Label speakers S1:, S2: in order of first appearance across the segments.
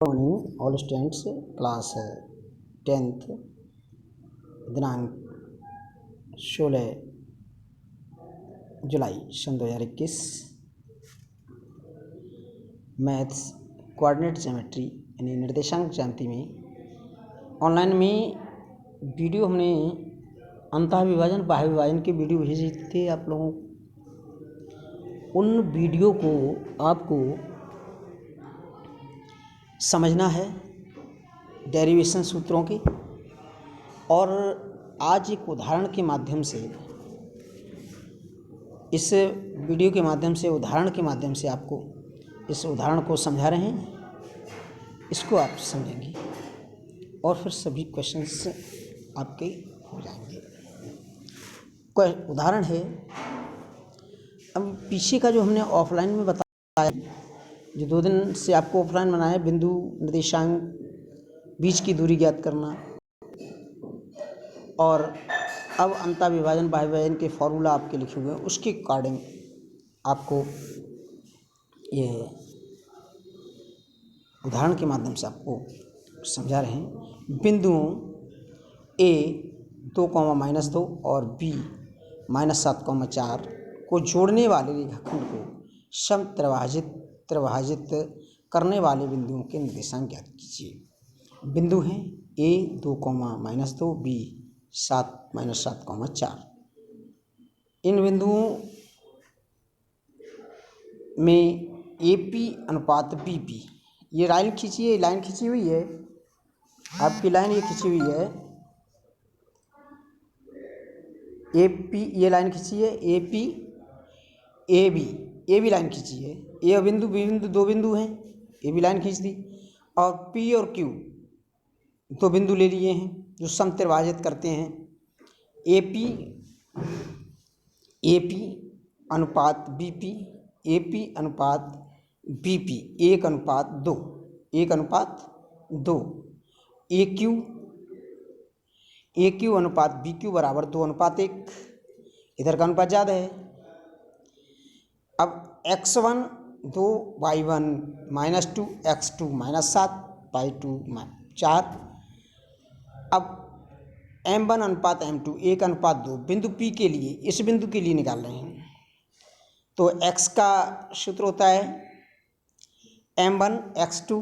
S1: Morning all students. Class 10th दिनांक 16 जुलाई सन 2021। Maths coordinate geometry यानी निर्देशांक ज्यामिति में ऑनलाइन में वीडियो हमने अंतः विभाजन बाह्य विभाजन के वीडियो भेजे थे आप लोगों को। उन वीडियो को आपको समझना है, डेरिवेशन सूत्रों के, और आज एक उदाहरण के माध्यम से, इस वीडियो के माध्यम से, उदाहरण के माध्यम से आपको इस उदाहरण को समझा रहे हैं। इसको आप समझेंगे और फिर सभी क्वेश्चंस आपके हो जाएंगे। उदाहरण है, अब पीछे का जो हमने ऑफलाइन में बताया, जो 2 दिन से आपको ऑफलाइन बनाया, बिंदु निर्देशांक बीच की दूरी ज्ञात करना, और अब अंतः विभाजन बाह्य विभाजन के फॉर्मूला आपके लिखे हुए हैं, उसके अकॉर्डिंग आपको ये उदाहरण के माध्यम से आपको समझा रहे हैं। बिंदुओं A 2, -2 और B -7, 4 को जोड़ने वाले रेखाखंड को समत्रिभाजित करने वाले बिंदुओं के निर्देशांक ज्ञात कीजिए। बिंदु हैं A 2, -2, B 7, -7, 4। इन बिंदुओं में AP अनुपात BP, ये लाइन खींचिए, लाइन खींची हुई है आपकी, लाइन ये खींची हुई है AP, ये लाइन खींची है AP AB लाइन खींची है। A बिंदु B बिंदु, 2 बिंदु हैं, AB लाइन खींच दी, और P और Q 2 बिंदु ले लिए हैं जो समत्रिभाजित करते हैं। AP अनुपात BP, AP अनुपात BP 1:2, 1:2। AQ अनुपात BQ बराबर 2:1। इधर का अनुपात ज़्यादा है। अब x1 2, y1 -2, x2 -7, y2 4। अब M1 अनुपात M2 1:2 बिंदु P के लिए, इस बिंदु के लिए निकाल रहे हैं। तो x का सूत्र होता है M1 x2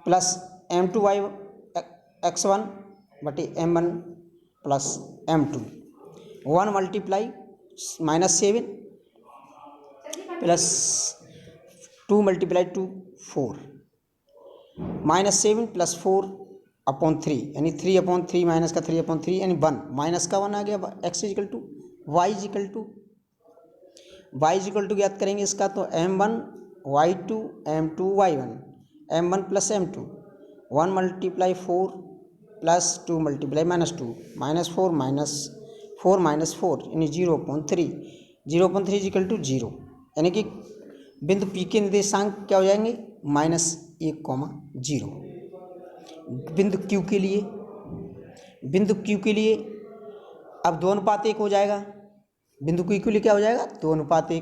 S1: plus M2 x1 बटे M1 plus M2। 1 multiply -7 plus 2 multiply 2 4, -7 plus 4/3 यानी 3/3 माइनस का 3/3 यानी 1, माइनस का 1 आ गया। x equal to y equal to ज्ञात करेंगे इसका, तो M1 y2 M2 y1 M1 plus M2 1 multiply 4 plus 2 multiply -2 -4 -4 यानी 0/3, 0/3 इजिकल टू 0, यानी कि बिंदु P के निर्देशांक क्या हो जाएंगे -1, 0। बिंदु Q के लिए अब 2:1 हो जाएगा। बिंदु Q के लिए क्या हो जाएगा 2:1।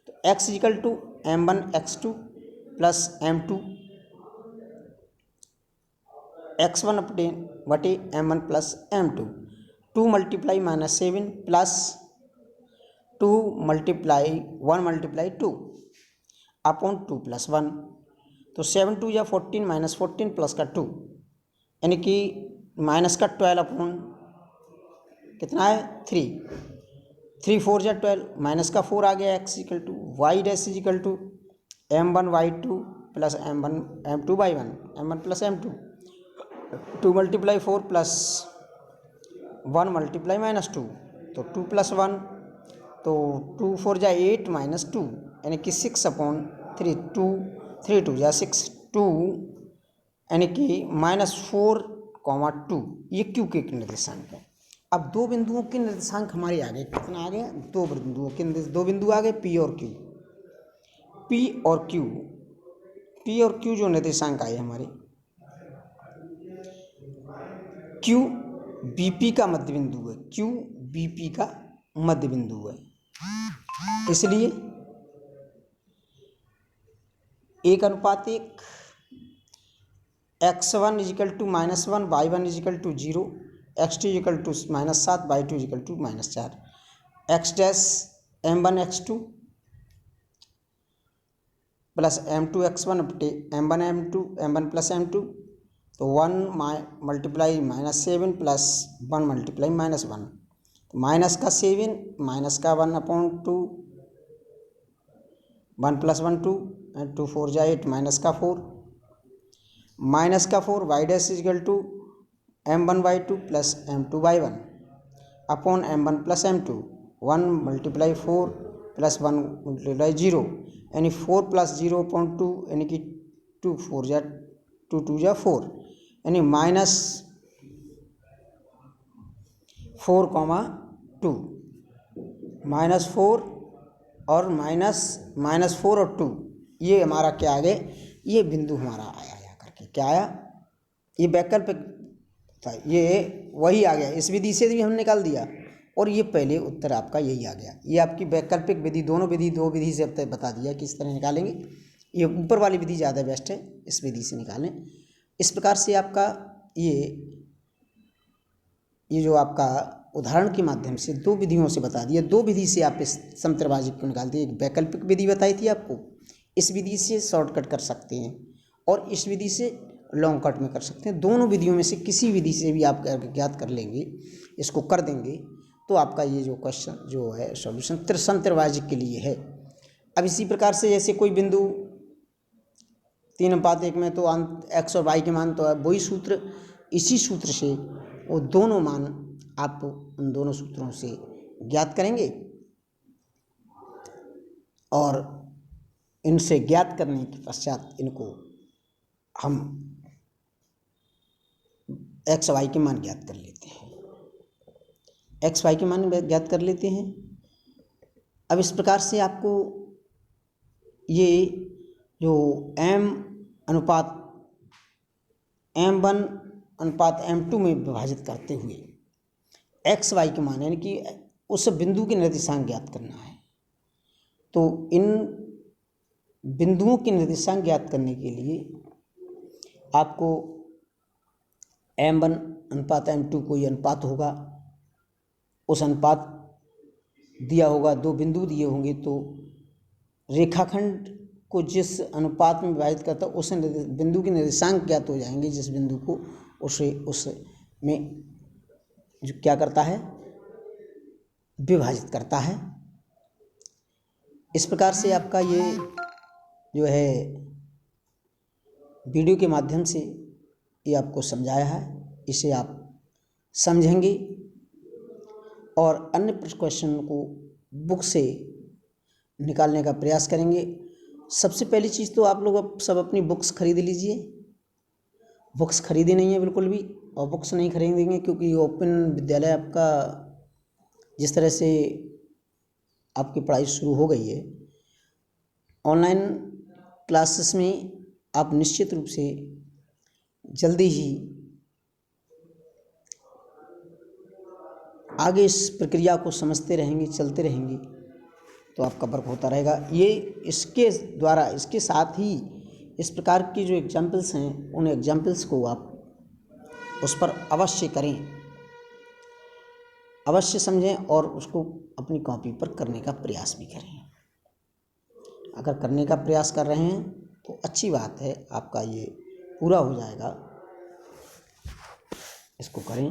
S1: तो x equal to M1 x2 plus M2 x1 बटे M1 plus M2। 2 multiply -7 plus 2 multiply 1 multiply 2/2 plus 1। तो 7 2 या 14 -14 प्लस का 2 यानी कि माइनस का 12 कितना है 3, 3 4 या 12, माइनस का 4 आ गया। x equal to y dash equal to M1 y2 plus M1 M2 y1 M1 plus M2। 2 multiply 4 plus 1 multiply -2, तो 2 प्लस 1, तो 2 4 जा 8 -2 यानी कि 6/3, 2 3 2 या 6 2 यानी कि -4, 2। ये Q के निर्देशांक है। अब 2 बिंदुओं के निर्देशांक हमारे आ गए, कितना आ गया 2 बिंदुओं के 2 बिंदु आ गए P और Q जो निर्देशांक आए हमारे, Q BP का मध्य बिंदु है, Q BP का मध्य बिंदु है। इसलिए 1:1, x1 equal to -1, y1 equal to 0, x2 equal to -7, y2 equal to -4, x dash m1 x2 plus m2 x1 upon m1 m2 m1 plus m2, तो 1 मल्टीप्लाई -7 प्लस 1 मल्टीप्लाई -1, तो minus का 7 minus का 1/2, 1 + 1 2 and 2 4 जा 8, minus का 4 y dash equal to m1 y2 plus m2 y1 upon m1 plus m2, 1 multiply 4 plus 1 multiply 0 यानी 4 + 0/2 यानी कि 2 4 जा 2 2 जा 4 यानी -4, -4 और -4 और 2, ये हमारा क्या आ गया, ये बिंदु हमारा आया करके क्या आया, ये वैकल्पिक था, ये वही आ गया। इस विधि से भी हम निकाल दिया और ये पहले उत्तर आपका यही आ गया। ये आपकी वैकल्पिक विधि, दो विधि से अब तक बता दिया किस तरह निकालेंगे। ये ऊपर वाली विधि ज़्यादा बेस्ट है, इस विधि से निकालें। इस प्रकार से आपका ये जो आपका उदाहरण के माध्यम से 2 विधियों से बता दिया। 2 विधि से आप इस समत्रिभाजिक को निकालते हैं। एक वैकल्पिक विधि बताई थी आपको, इस विधि से शॉर्टकट कर सकते हैं और इस विधि से लॉन्ग कट में कर सकते हैं। दोनों विधियों में से किसी विधि से भी आप ज्ञात कर लेंगे, इसको कर देंगे, तो आपका ये जो क्वेश्चन जो है सॉल्यूशन समत्रिभाजिक के लिए है। अब इसी प्रकार से जैसे कोई बिंदु 3:1 में तो x और y के मान तो है वही सूत्र, इसी सूत्र से वो दोनों मान आप उन दोनों सूत्रों से ज्ञात करेंगे और इनसे ज्ञात करने के पश्चात इनको हम x y के मान ज्ञात कर लेते हैं, x y के मान ज्ञात कर लेते हैं। अब इस प्रकार से आपको ये जो m/m1/m2 में विभाजित करते हुए x y के मान यानी कि उस बिंदु के निर्देशांक ज्ञात करना है। तो इन बिंदुओं के निर्देशांक ज्ञात करने के लिए आपको m1/m2 कोई अनुपात होगा, उस अनुपात दिया होगा, 2 बिंदु दिए होंगे, तो रेखाखंड को जिस अनुपात में विभाजित करता है उस बिंदु के निर्देशांक ज्ञात हो जाएंगे, जिस बिंदु को उसमें जो क्या करता है, विभाजित करता है। इस प्रकार से आपका ये जो है वीडियो के माध्यम से ये आपको समझाया है, इसे आप समझेंगे और अन्य क्वेश्चन को बुक से निकालने का प्रयास करेंगे। सबसे पहली चीज़ तो आप लोग सब अपनी बुक्स खरीद लीजिए। बुक्स खरीदी नहीं है बिल्कुल भी, और बुक्स नहीं खरीदेंगे क्योंकि ओपन विद्यालय आपका जिस तरह से आपकी पढ़ाई शुरू हो गई है, ऑनलाइन क्लासेस में आप निश्चित रूप से जल्दी ही आगे इस प्रक्रिया को समझते रहेंगे, चलते रहेंगे, तो आपका वर्क होता रहेगा। ये इसके द्वारा, इसके साथ ही इस प्रकार की जो एग्जाम्पल्स हैं, उन एग्जाम्पल्स को आप उस पर अवश्य करें, अवश्य समझें और उसको अपनी कॉपी पर करने का प्रयास भी करें। अगर करने का प्रयास कर रहे हैं तो अच्छी बात है, आपका ये पूरा हो जाएगा। इसको करें।